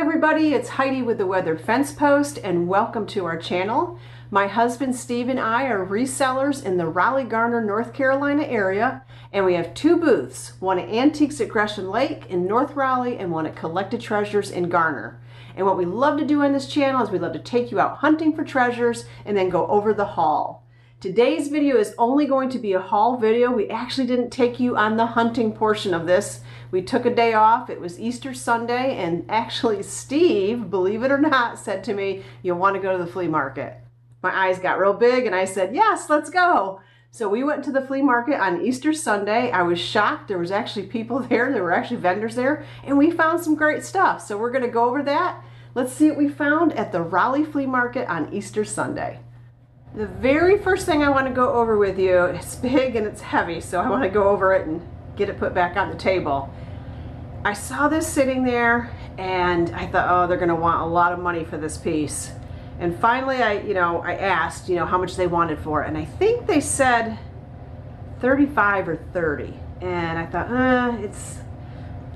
Everybody, it's Heidi with the Weathered Fence Post and welcome to our channel. My husband Steve and I are resellers in the Raleigh, Garner, North Carolina area, and we have two booths, one at Antiques at Gresham Lake in North Raleigh and one at Collected Treasures in Garner. And what we love to do on this channel is we love to take you out hunting for treasures and then go over the haul. Today's video is only going to be a haul video. We actually didn't take you on the hunting portion of this. We took a day off. It was Easter Sunday, and actually Steve, believe it or not, said to me, "You want to go to the flea market?" My eyes got real big and I said, "Yes, let's go." So we went to the flea market on Easter Sunday. I was shocked. There was actually people there. There were actually vendors there, and we found some great stuff. So we're going to go over that. Let's see what we found at the Raleigh flea market on Easter Sunday. The very first thing I want to go over with you, it's big and it's heavy, so I want to go over it and get it put back on the table. I saw this sitting there and I thought, oh, they're going to want a lot of money for this piece. And finally I asked, how much they wanted for it, and I think they said 35 or 30. And I thought,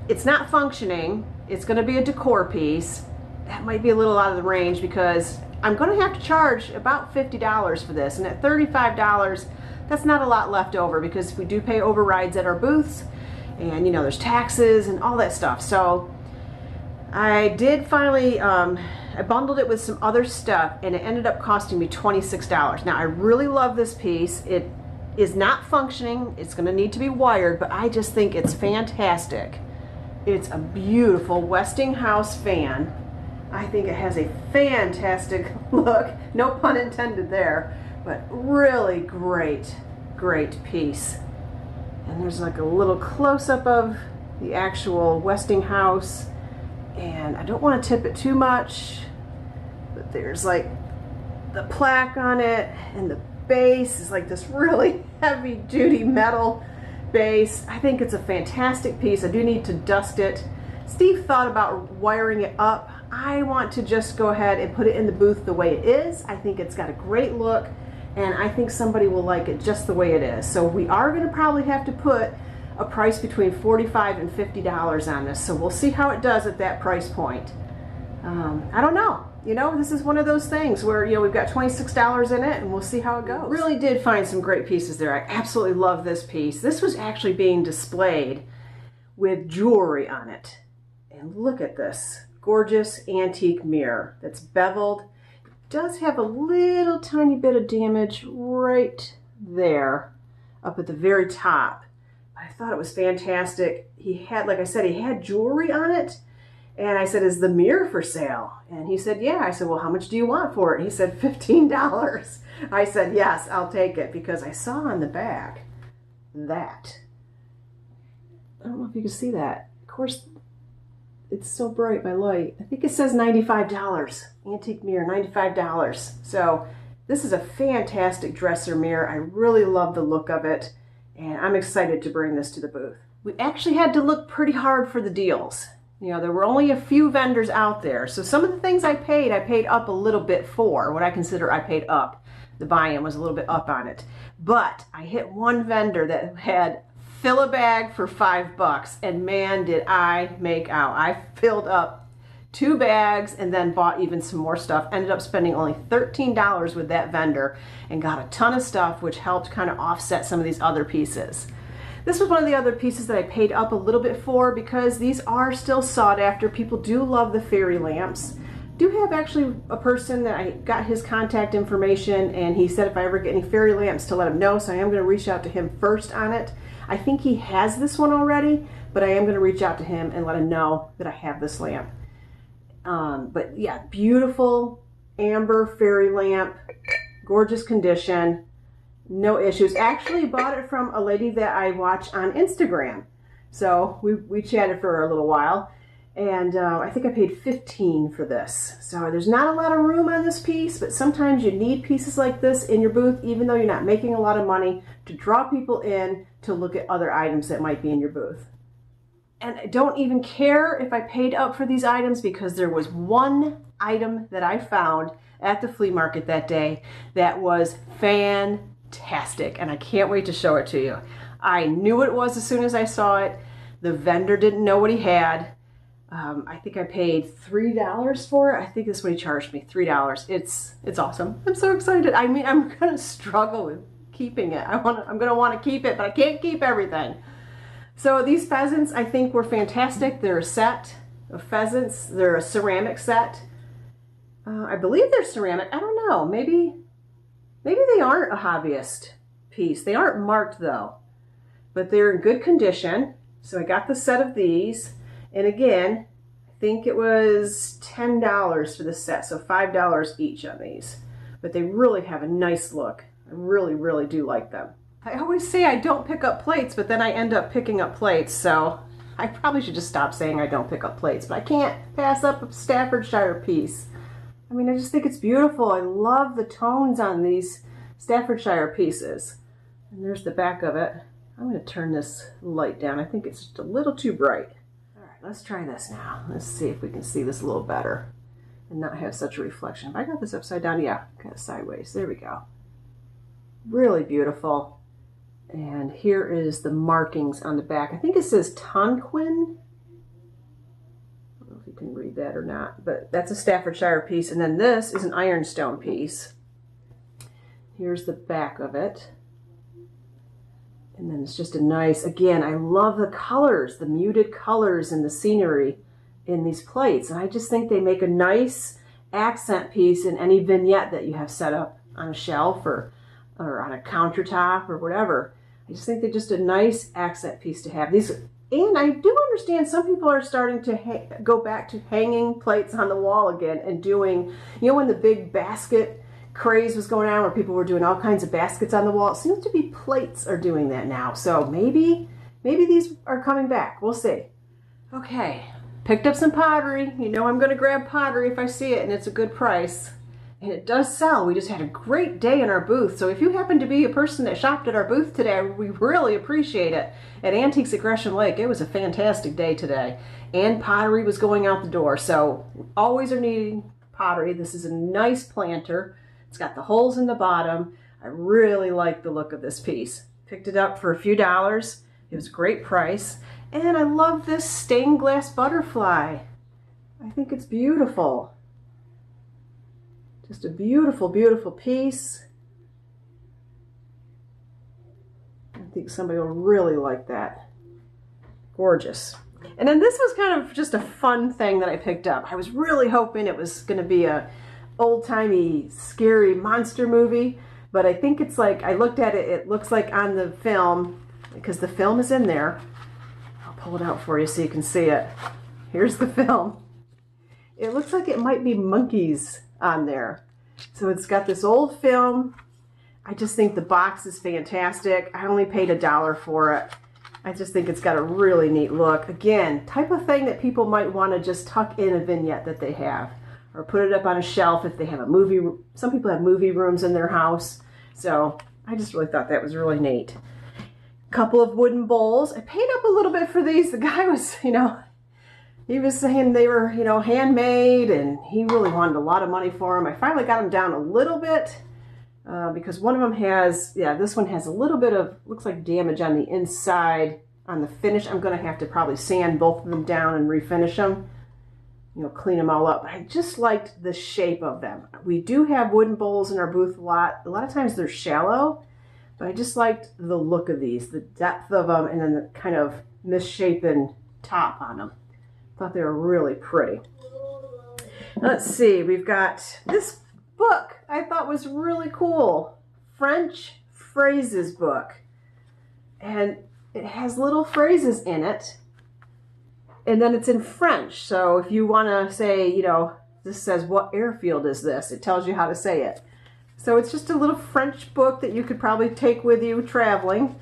it's not functioning. It's going to be a decor piece. That might be a little out of the range because I'm going to have to charge about $50 for this, and at $35, that's not a lot left over because we do pay overrides at our booths, and there's taxes and all that stuff. So I did finally, I bundled it with some other stuff, and it ended up costing me $26. Now I really love this piece. It is not functioning. It's going to need to be wired, but I just think it's fantastic. It's a beautiful Westinghouse fan. I think it has a fantastic look, no pun intended there, but really great piece. And there's like a little close-up of the actual Westinghouse, and I don't want to tip it too much, but there's like the plaque on it, and the base is like this really heavy-duty metal base. I think it's a fantastic piece. I do need to dust it. Steve thought about wiring it up. I want to just go ahead and put it in the booth the way it is. I think it's got a great look, and I think somebody will like it just the way it is. So we are going to probably have to put a price between $45 and $50 on this. So we'll see how it does at that price point. I don't know. This is one of those things where, we've got $26 in it, and we'll see how it goes. Really did find some great pieces there. I absolutely love this piece. This was actually being displayed with jewelry on it. And look at this gorgeous antique mirror that's beveled. It does have a little tiny bit of damage right there up at the very top. But I thought it was fantastic. He had, like I said, he had jewelry on it. And I said, "Is the mirror for sale?" And he said, "Yeah." I said, "Well, how much do you want for it?" He said, $15. I said, "Yes, I'll take it," because I saw on the back that, I don't know if you can see that. Of course, it's so bright by light. I think it says $95. Antique mirror, $95. So this is a fantastic dresser mirror. I really love the look of it, and I'm excited to bring this to the booth. We actually had to look pretty hard for the deals. There were only a few vendors out there. So some of the things I paid up a little bit for. What I consider I paid up. The buy-in was a little bit up on it. But I hit one vendor that had fill a bag for $5, and man, did I make out. I filled up 2 bags and then bought even some more stuff. Ended up spending only $13 with that vendor and got a ton of stuff, which helped kind of offset some of these other pieces. This was one of the other pieces that I paid up a little bit for because these are still sought after. People do love the fairy lamps. Do have actually a person that I got his contact information, and he said if I ever get any fairy lamps to let him know, so I am going to reach out to him first on it. I think he has this one already, but I am going to reach out to him and let him know that I have this lamp. But yeah, beautiful amber fairy lamp, gorgeous condition, no issues. Actually bought it from a lady that I watch on Instagram. So we chatted for a little while, and I think I paid $15 for this. So there's not a lot of room on this piece, but sometimes you need pieces like this in your booth, even though you're not making a lot of money, to draw people in to look at other items that might be in your booth. And I don't even care if I paid up for these items, because there was one item that I found at the flea market that day that was fantastic, and I can't wait to show it to you. I knew what it was as soon as I saw it. The vendor didn't know what he had. I think I paid $3 for it. I think this is what he charged me, $3. It's awesome. I'm so excited. I mean, I'm gonna struggle with keeping it. I'm gonna want to keep it, but I can't keep everything. So these pheasants, I think, were fantastic. They're a set of pheasants. They're a ceramic set. I believe they're ceramic. I don't know. Maybe they aren't a hobbyist piece. They aren't marked though, but they're in good condition. So I got the set of these. And again, I think it was $10 for the set, so $5 each on these. But they really have a nice look. I really, really do like them. I always say I don't pick up plates, but then I end up picking up plates, so I probably should just stop saying I don't pick up plates, but I can't pass up a Staffordshire piece. I mean, I just think it's beautiful. I love the tones on these Staffordshire pieces. And there's the back of it. I'm going to turn this light down. I think it's just a little too bright. Let's try this now. Let's see if we can see this a little better and not have such a reflection. If I got this upside down, yeah, kind of sideways. There we go. Really beautiful. And here is the markings on the back. I think it says Tonquin. I don't know if you can read that or not, but that's a Staffordshire piece. And then this is an ironstone piece. Here's the back of it. And then it's just a nice, again, I love the colors, the muted colors and the scenery in these plates. And I just think they make a nice accent piece in any vignette that you have set up on a shelf or on a countertop or whatever. I just think they're just a nice accent piece to have. These, and I do understand some people are starting to go back to hanging plates on the wall again and doing, you know, when the big basket craze was going on where people were doing all kinds of baskets on the wall. It seems to be plates are doing that now. So maybe these are coming back. We'll see. Okay, picked up some pottery. You know I'm going to grab pottery if I see it and it's a good price. And it does sell. We just had a great day in our booth. So if you happen to be a person that shopped at our booth today, we really appreciate it. At Antiques at Gresham Lake, it was a fantastic day today. And pottery was going out the door. So we always are needing pottery. This is a nice planter. It's got the holes in the bottom. I really like the look of this piece. Picked it up for a few dollars. It was a great price. And I love this stained glass butterfly. I think it's beautiful. Just a beautiful, beautiful piece. I think somebody will really like that. Gorgeous. And then this was kind of just a fun thing that I picked up. I was really hoping it was going to be a old-timey scary monster movie, but I think it's like, I looked at it, it looks like on the film, because the film is in there. I'll pull it out for you so you can see it. Here's the film. It looks like it might be monkeys on there. So it's got this old film. I just think the box is fantastic. I only paid $1 for it. I just think it's got a really neat look. Again, type of thing that people might want to just tuck in a vignette that they have. Or put it up on a shelf if they have a movie. Some people have movie rooms in their house. So I just really thought that was really neat. Couple of wooden bowls. I paid up a little bit for these. The guy was, you know, he was saying they were, you know, handmade and he really wanted a lot of money for them. I finally got them down a little bit because one of them has, yeah, this one has a little bit of, looks like damage on the inside on the finish. I'm going to have to probably sand both of them down and refinish them. You know, clean them all up. I just liked the shape of them. We do have wooden bowls in our booth a lot. A lot of times they're shallow, but I just liked the look of these, the depth of them, and then the kind of misshapen top on them. Thought they were really pretty. Let's see, we've got this book I thought was really cool. French phrases book. And it has little phrases in it. And then it's in French, so if you want to say, you know, this says, what airfield is this? It tells you how to say it. So it's just a little French book that you could probably take with you traveling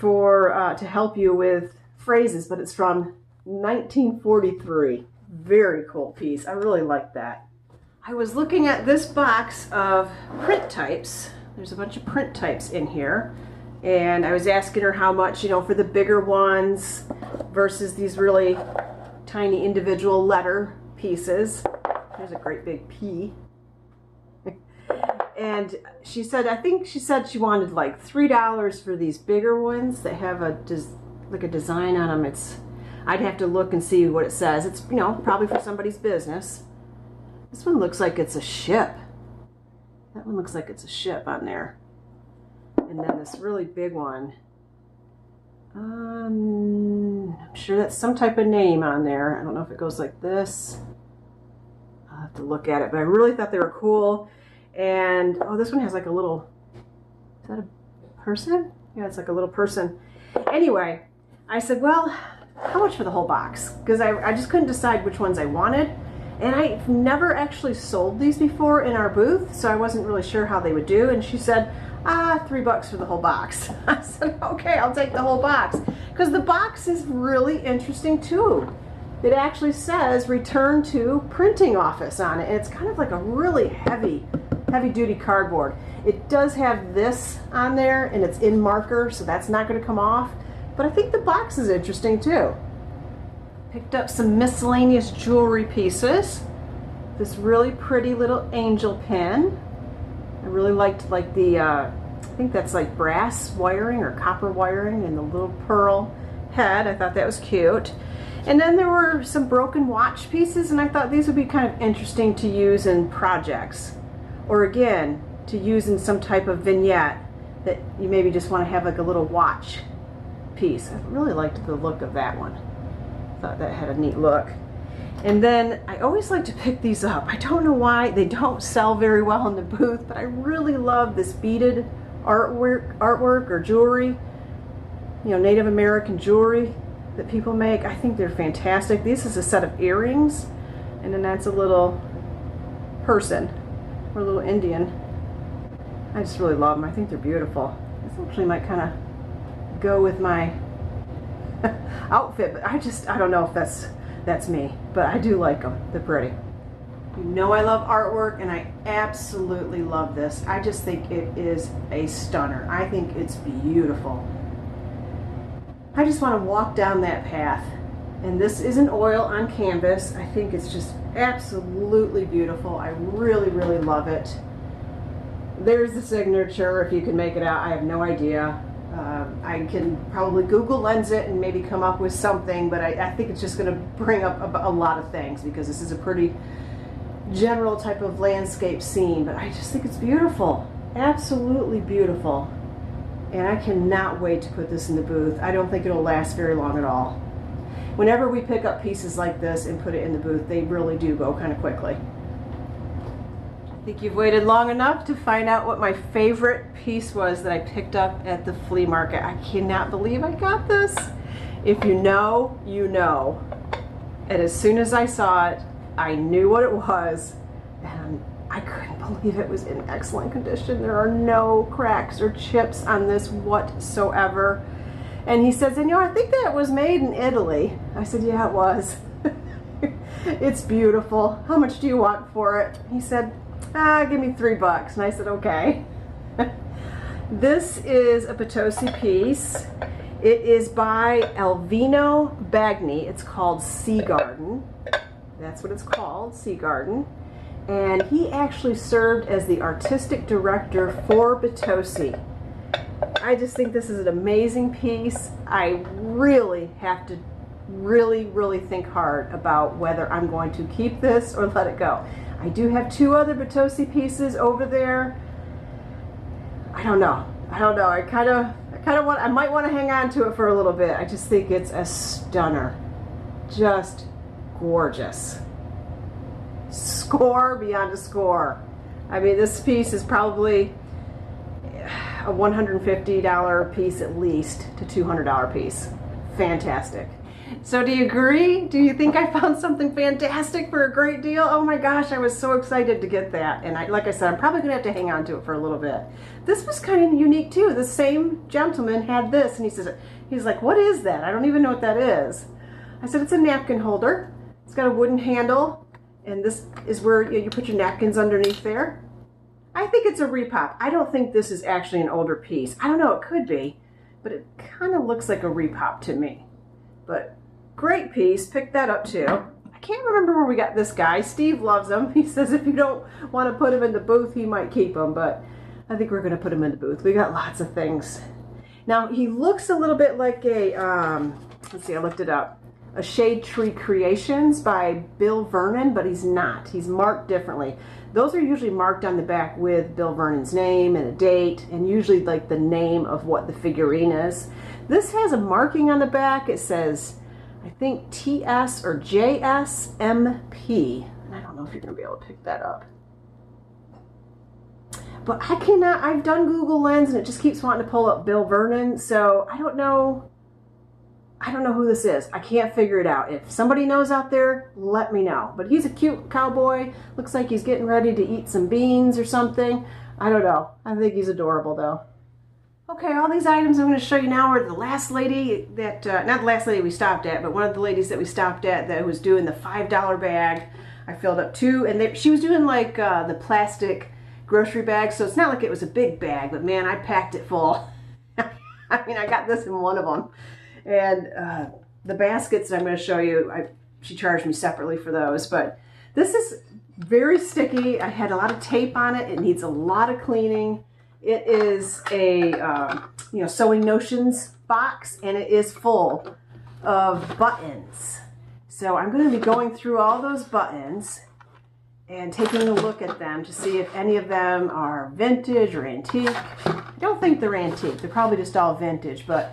for to help you with phrases, but it's from 1943. Very cool piece. I really like that. I was looking at this box of print types. There's a bunch of print types in here. And I was asking her how much, you know, for the bigger ones versus these really tiny individual letter pieces. There's a great big P. And she said, I think she said she wanted like $3 for these bigger ones that have a like a design on them. I'd have to look and see what it says. It's, you know, probably for somebody's business. This one looks like it's a ship. That one looks like it's a ship on there. And then this really big one. I'm sure that's some type of name on there. I don't know if it goes like this. I'll have to look at it, but I really thought they were cool. And, oh, this one has like a little, is that a person? Yeah, it's like a little person. Anyway, I said, well, how much for the whole box? Because I just couldn't decide which ones I wanted. And I've never actually sold these before in our booth, so I wasn't really sure how they would do. And she said, $3 for the whole box. I said, okay, I'll take the whole box. Because the box is really interesting too. It actually says return to printing office on it. And it's kind of like a really heavy duty cardboard. It does have this on there and it's in marker, so that's not going to come off. But I think the box is interesting too. Picked up some miscellaneous jewelry pieces. This really pretty little angel pin. I really liked like the, I think that's like brass wiring or copper wiring and the little pearl head. I thought that was cute. And then there were some broken watch pieces, and I thought these would be kind of interesting to use in projects. Or again, to use in some type of vignette that you maybe just want to have like a little watch piece. I really liked the look of that one. Thought that had a neat look. And then I always like to pick these up. I don't know why they don't sell very well in the booth, but I really love this beaded artwork or jewelry, you know, Native American jewelry that people make. I think they're fantastic. This is a set of earrings, and then that's a little person or a little Indian. I just really love them. I think they're beautiful. This actually might kind of go with my outfit, but I don't know if that's me, but I do like them. They're pretty. You know I love artwork, and I absolutely love this. I just think it is a stunner. I think it's beautiful. I just want to walk down that path, and this isn't oil on canvas. I think it's just absolutely beautiful. I really, really love it. There's the signature, if you can make it out. I have no idea. I can probably Google Lens it and maybe come up with something, but I think it's just going to bring up a lot of things because this is a pretty general type of landscape scene, but I just think it's beautiful. Absolutely beautiful. And I cannot wait to put this in the booth. I don't think it'll last very long at all. Whenever we pick up pieces like this and put it in the booth, they really do go kind of quickly. I think you've waited long enough to find out what my favorite piece was that I picked up at the flea market. I cannot believe I got this. If you know, you know. And as soon as I saw it, I knew what it was, and I couldn't believe it was in excellent condition. There are no cracks or chips on this whatsoever. And he says, and you know, I think that was made in Italy. I said, yeah, it was. It's beautiful. How much do you want for it? He said, give me $3. And I said, okay. This is a Bitossi piece. It is by Alvino Bagni. It's called Sea Garden. That's what it's called, Sea Garden. And he actually served as the artistic director for Bitossi. I just think this is an amazing piece. I really have to really think hard about whether I'm going to keep this or let it go. I do have 2 other Bitossi pieces over there. I don't know. I kind of want, I might want to hang on to it for a little bit. I just think it's a stunner. Just gorgeous. Score beyond a score. I mean, this piece is probably a $150 piece at least to $200 piece. Fantastic. So do you agree? Do you think I found something fantastic for a great deal? Oh my gosh, I was so excited to get that. And like I said, I'm probably going to have to hang on to it for a little bit. This was kind of unique too. The same gentleman had this, and he's like, what is that? I don't even know what that is. I said, it's a napkin holder. It's got a wooden handle, and this is where you put your napkins underneath there. I think it's a repop. I don't think this is actually an older piece. I don't know, it could be, but it kind of looks like a repop to me. But great piece, picked that up too. I can't remember where we got this guy. Steve loves them. He says if you don't want to put him in the booth, he might keep them, but I think we're going to put him in the booth. We got lots of things. Now, he looks a little bit like a, let's see, I looked it up. a Shade Tree Creations by Bill Vernon, but he's not. He's marked differently. Those are usually marked on the back with Bill Vernon's name and a date, and usually like the name of what the figurine is. This has a marking on the back. It says, I think TS or JSMP. And I don't know if you're going to be able to pick that up. But I cannot, I've done Google Lens and it just keeps wanting to pull up Bill Vernon, so I don't know who this is. I can't figure it out. If somebody knows out there, let me know. But he's a cute cowboy. Looks like he's getting ready to eat some beans or something. I don't know. I think he's adorable though. Okay, all these items I'm going to show you now are the last lady that, not the last lady we stopped at, but one of the ladies that we stopped at that was doing the $5 bag. I filled up 2, and she was doing like the plastic grocery bag, so it's not like it was a big bag, but man, I packed it full. I mean, I got this in one of them. And the baskets that I'm going to show you, she charged me separately for those, but this is very sticky. I had a lot of tape on it. It needs a lot of cleaning. It is a Sewing Notions box, and it is full of buttons. So I'm going to be going through all those buttons and taking a look at them to see if any of them are vintage or antique. I don't think they're antique. They're probably just all vintage, but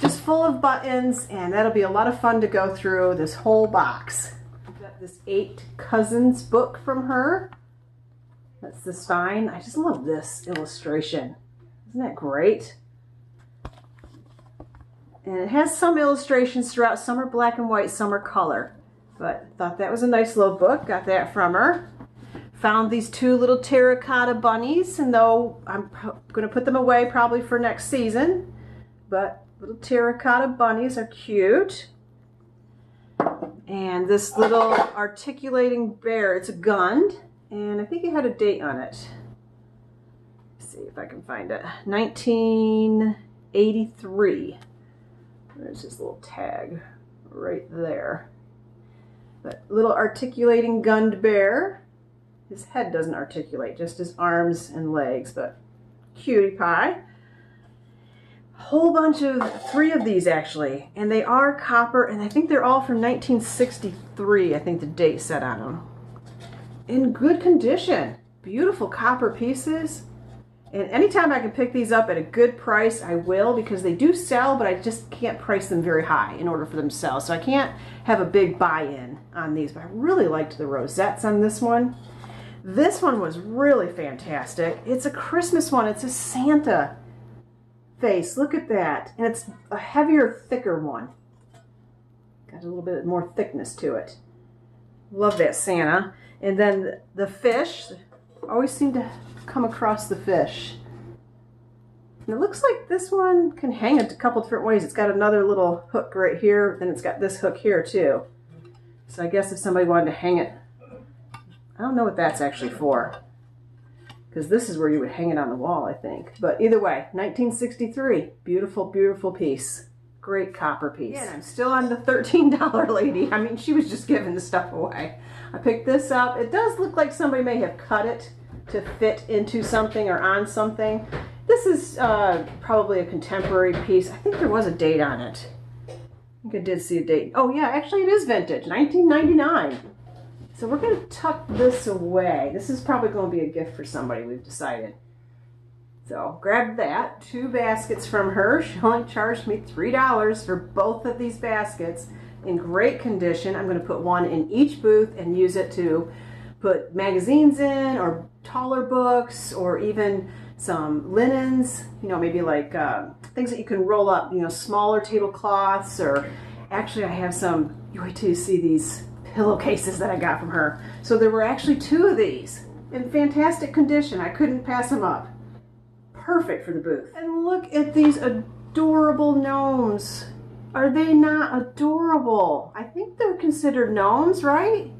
just full of buttons, and that'll be a lot of fun to go through this whole box. I've got this 8 Cousins book from her. That's the spine. I just love this illustration. Isn't that great? And it has some illustrations throughout. Some are black and white, some are color. But I thought that was a nice little book. Got that from her. Found these 2 little terracotta bunnies, and though I'm going to put them away probably for next season, but little terracotta bunnies are cute. And this little articulating bear, it's a Gund, and I think it had a date on it. Let's see if I can find it. 1983. There's his little tag right there. But little articulating Gund bear. His head doesn't articulate, just his arms and legs, but cutie pie. A whole bunch of 3 of these actually, and they are copper, and I think they're all from 1963, I think the date set on them. In good condition, beautiful copper pieces. And anytime I can pick these up at a good price, I will, because they do sell, but I just can't price them very high in order for them to sell. So I can't have a big buy-in on these, but I really liked the rosettes on this one. This one was really fantastic. It's a Christmas one. It's a Santa face. Look at that. And it's a heavier, thicker one. Got a little bit more thickness to it. Love that Santa. And then the fish. Always seem to come across the fish. And it looks like this one can hang it a couple different ways. It's got another little hook right here. Then it's got this hook here too. So I guess if somebody wanted to hang it, I don't know what that's actually for, because this is where you would hang it on the wall, I think. But either way, 1963, beautiful, beautiful piece. Great copper piece. Yeah, and I'm still on the $13 lady. I mean, she was just giving the stuff away. I picked this up. It does look like somebody may have cut it to fit into something or on something. This is probably a contemporary piece. I think there was a date on it. I think I did see a date. Oh yeah, actually it is vintage, 1999. So we're going to tuck this away. This is probably going to be a gift for somebody, we've decided. So grab that. 2 baskets from her. She only charged me $3 for both of these baskets in great condition. I'm going to put one in each booth and use it to put magazines in, or taller books, or even some linens, maybe like things that you can roll up, smaller tablecloths, or actually I have some, you wait till you see these pillowcases that I got from her. So there were actually 2 of these in fantastic condition. I couldn't pass them up. Perfect for the booth. And look at these adorable gnomes. Are they not adorable? I think they're considered gnomes, right?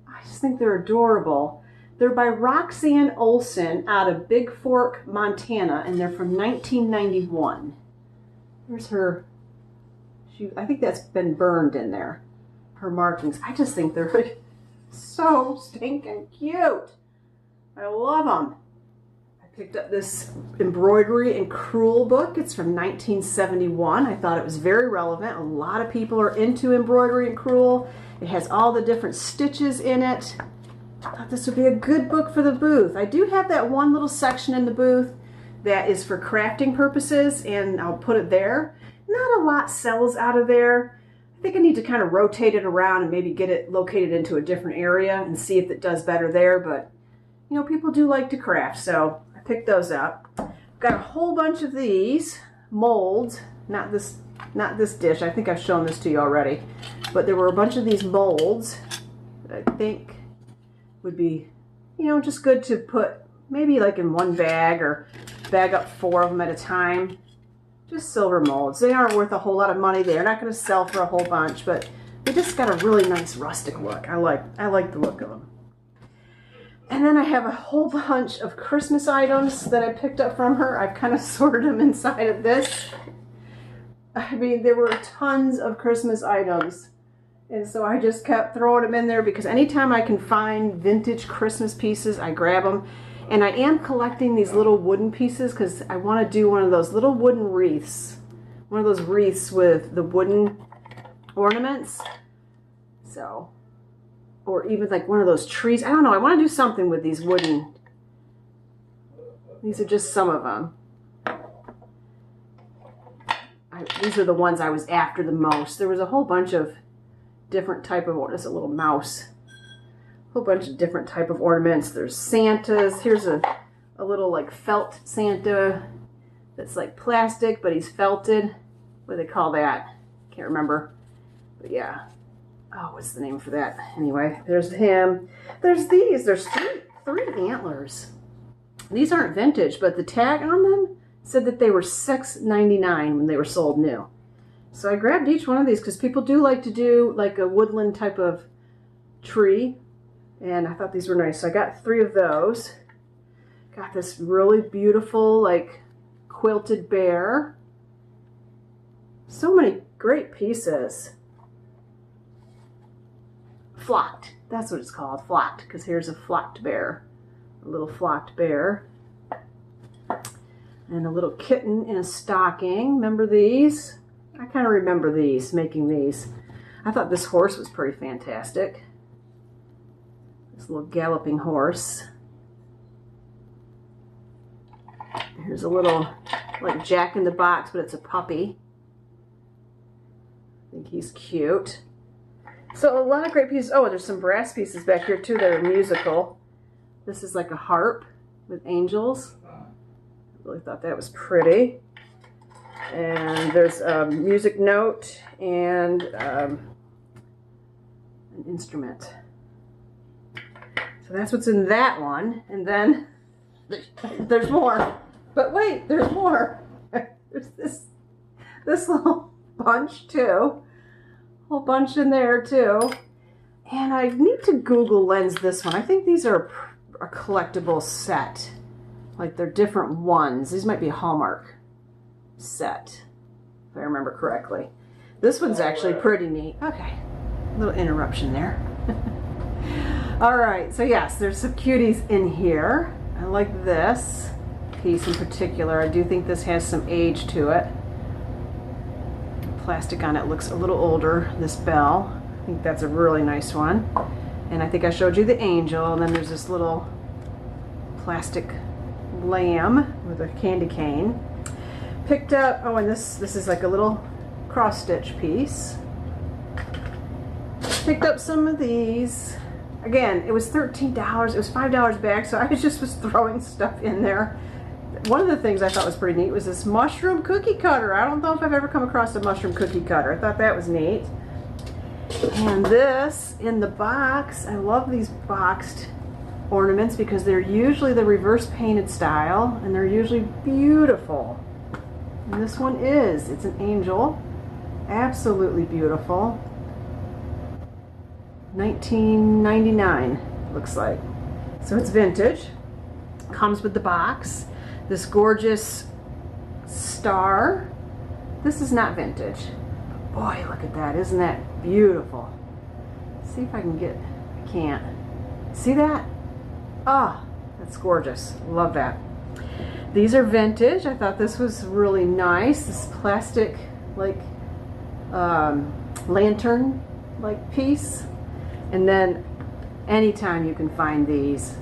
I just think they're adorable. They're by Roxanne Olson out of Big Fork, Montana, and they're from 1991. Here's her. I think that's been burned in there. Her markings. I just think they're so stinking cute. I love them. I Picked up this embroidery and crewel book. It's from 1971. I thought it was very relevant. A lot of people are into embroidery and crewel. It has all the different stitches in it. I thought this would be a good book for the booth. I do have that one little section in the booth that is for crafting purposes, and I'll put it there. Not a lot sells out of there. I think I need to kind of rotate it around and maybe get it located into a different area and see if it does better there, but you know, people do like to craft, so I picked those up. Got a whole bunch of these molds, not this dish. I think I've shown this to you already, but there were a bunch of these molds that I think would be, you know, just good to put maybe like in one bag or bag up 4 of them at a time. Just silver molds. They aren't worth a whole lot of money. They're not going to sell for a whole bunch, but they just got a really nice rustic look. I like the look of them. And then I have a whole bunch of Christmas items that I picked up from her. I've kind of sorted them inside of this. I mean, there were tons of Christmas items. And so I just kept throwing them in there because anytime I can find vintage Christmas pieces, I grab them. And I am collecting these little wooden pieces because I want to do one of those little wooden wreaths. One of those wreaths with the wooden ornaments. So... or even like one of those trees. I don't know. I want to do something with these wooden. These are just some of them. These are the ones I was after the most. There was a whole bunch of different type of, what is a little mouse? A whole bunch of different type of ornaments. There's Santas. Here's a little like felt Santa that's like plastic, but he's felted. What do they call that? Can't remember. But yeah. Oh, what's the name for that? Anyway, there's him. There's these. There's three antlers. These aren't vintage, but the tag on them said that they were $6.99 when they were sold new. So I grabbed each one of these because people do like to do like a woodland type of tree. And I thought these were nice. So I got 3 of those. Got this really beautiful like quilted bear. So many great pieces. Flocked. That's what it's called. Flocked. Because here's a flocked bear. A little flocked bear. And a little kitten in a stocking. Remember these? I kind of remember these, making these. I thought this horse was pretty fantastic. This little galloping horse. Here's a little, like Jack in the Box, but it's a puppy. I think he's cute. So a lot of great pieces. Oh, there's some brass pieces back here too that are musical. This is like a harp with angels. I really thought that was pretty. And there's a music note and an instrument. So that's what's in that one. And then there's more. But wait, there's more. There's this little bunch too. Whole bunch in there too. And I need to Google lens this one. I think these are a collectible set. Like they're different ones. These might be a Hallmark set, if I remember correctly. This one's actually pretty neat. Okay, a little interruption there. All right, so yes, there's some cuties in here. I like this piece in particular. I do think this has some age to it. Plastic on it looks a little older, this bell. I think that's a really nice one. And I think I showed you the angel, and then there's this little plastic lamb with a candy cane. Picked up, oh, and this is like a little cross stitch piece. Picked up some of these. Again, it was $13. It was $5 back, so I was throwing stuff in there. One of the things I thought was pretty neat was this mushroom cookie cutter. I don't know if I've ever come across a mushroom cookie cutter. I thought that was neat. And this in the box, I love these boxed ornaments because they're usually the reverse painted style and they're usually beautiful. And this one is. It's an angel. Absolutely beautiful. $19.99 looks like. So it's vintage. Comes with the box. This gorgeous star. This is not vintage. Boy, look at that. Isn't that beautiful? See if I can get, I can't. See that? Ah, oh, that's gorgeous. Love that. These are vintage. I thought this was really nice. This plastic like lantern like piece. And then anytime you can find these,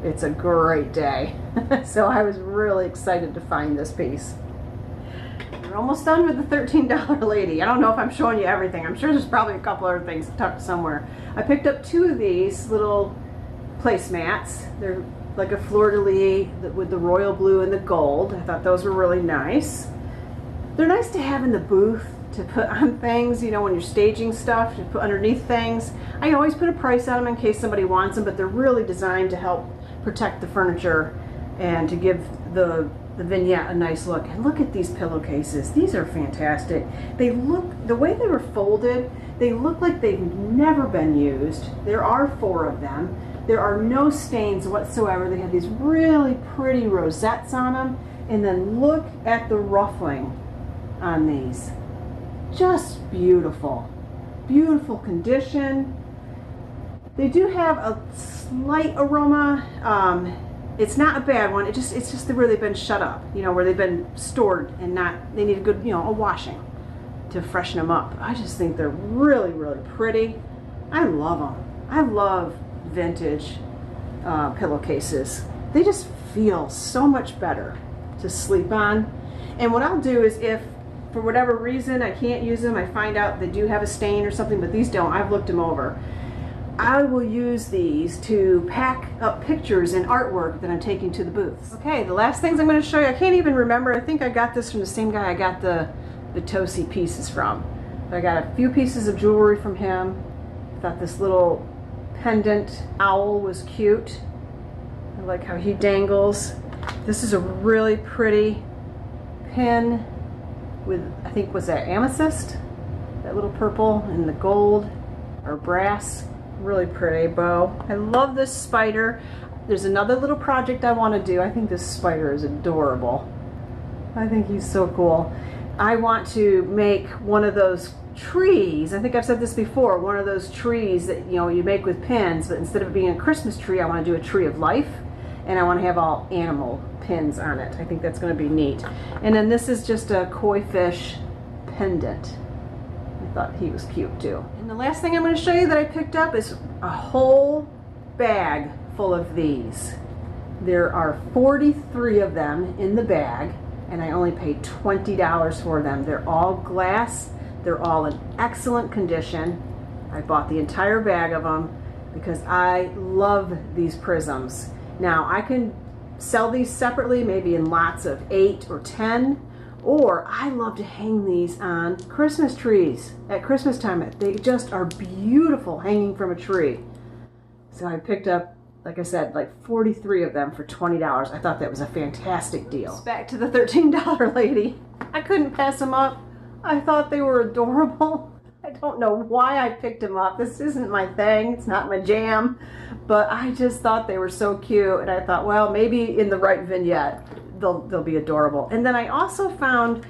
it's a great day. So I was really excited to find this piece. We're almost done with the $13 lady. I don't know if I'm showing you everything. I'm sure there's probably a couple other things tucked somewhere. I picked up 2 of these little placemats. They're like a fleur-de-lis with the royal blue and the gold. I thought those were really nice. They're nice to have in the booth to put on things, you know, when you're staging stuff, to put underneath things. I always put a price on them in case somebody wants them, but they're really designed to help protect the furniture and to give the vignette a nice look. And look at these pillowcases. These are fantastic. They look, the way they were folded, they look like they've never been used. There are 4 of them. There are no stains whatsoever. They have these really pretty rosettes on them. And then look at the ruffling on these. Just beautiful. Beautiful condition. They do have a slight aroma. It's not a bad one. It's just where they've been shut up, you know, where they've been stored and they need a good, you know, a washing to freshen them up. I just think they're really, really pretty. I love them. I love vintage pillowcases. They just feel so much better to sleep on. And what I'll do is, if for whatever reason I can't use them, I find out they do have a stain or something, but these don't, I've looked them over, I will use these to pack up pictures and artwork that I'm taking to the booths. Okay, the last things I'm going to show you, I can't even remember. I think I got this from the same guy I got the Bitossi pieces from. I got a few pieces of jewelry from him. I thought this little pendant owl was cute. I like how he dangles. This is a really pretty pin with, I think, was that amethyst? That little purple and the gold or brass. Really pretty bow. I love this spider. There's another little project I want to do. I think this spider is adorable. I think he's so cool. I want to make one of those trees. I think I've said this before. One of those trees that, you know, you make with pins, but instead of it being a Christmas tree, I want to do a tree of life, and I want to have all animal pins on it. I think that's going to be neat. And then this is just a koi fish pendant. I thought he was cute too. And the last thing I'm going to show you that I picked up is a whole bag full of these. There are 43 of them in the bag, and I only paid $20 for them. They're all glass. They're all in excellent condition. I bought the entire bag of them because I love these prisms. Now, I can sell these separately, maybe in lots of 8 or 10, or I love to hang these on Christmas trees at Christmas time. They just are beautiful hanging from a tree. So I picked up, like I said, like 43 of them for $20. I thought that was a fantastic deal. Back to the $13 lady. I couldn't pass them up. I thought they were adorable. I don't know why I picked them up. This isn't my thing. It's not my jam. But I just thought they were so cute. And I thought, well, maybe in the right vignette, they'll be adorable. And then I also found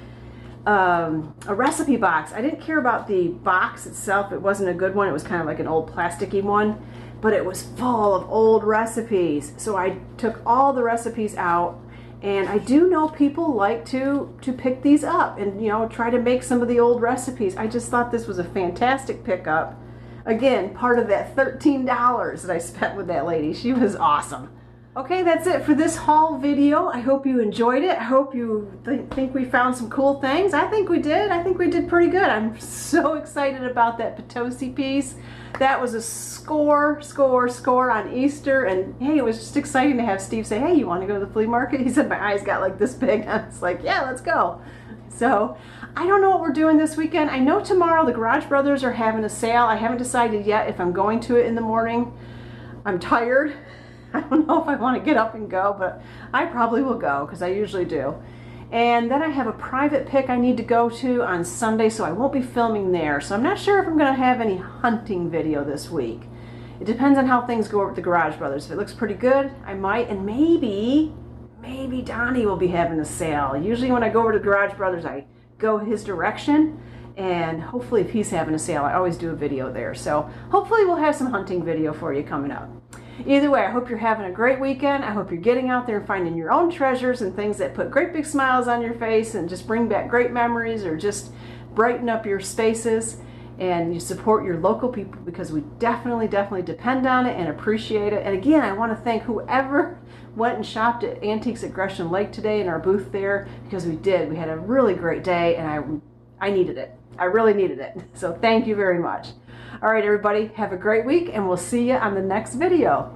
a recipe box. I didn't care about the box itself. It wasn't a good one. It was kind of like an old plasticky one. But it was full of old recipes. So I took all the recipes out. And I do know people like to pick these up and, you know, try to make some of the old recipes. I just thought this was a fantastic pickup. Again, part of that $13 that I spent with that lady. She was awesome. Okay, that's it for this haul video. I hope you enjoyed it. I hope you think we found some cool things. I think we did. I think we did pretty good. I'm so excited about that Bitossi piece. That was a score on Easter. And hey, it was just exciting to have Steve say, hey, you want to go to the flea market? He said my eyes got like this big. I was like, yeah, let's go. So I don't know what we're doing this weekend. I know tomorrow the Garage Brothers are having a sale. I haven't decided yet if I'm going to it in the morning. I'm tired. I don't know if I want to get up and go, but I probably will go because I usually do. And then I have a private pick I need to go to on Sunday, so I won't be filming there. So I'm not sure if I'm going to have any hunting video this week. It depends on how things go over at the Garage Brothers. If it looks pretty good, I might. And maybe Donnie will be having a sale. Usually when I go over to the Garage Brothers, I go his direction. And hopefully if he's having a sale, I always do a video there. So hopefully we'll have some hunting video for you coming up. Either way, I hope you're having a great weekend. I hope you're getting out there and finding your own treasures and things that put great big smiles on your face and just bring back great memories or just brighten up your spaces. And you support your local people, because we definitely depend on it and appreciate it. And again, I want to thank whoever went and shopped at Antiques at Gresham Lake today in our booth there, because we did. We had a really great day, and I needed it. I really needed it. So thank you very much. All right, everybody, have a great week, and we'll see you on the next video.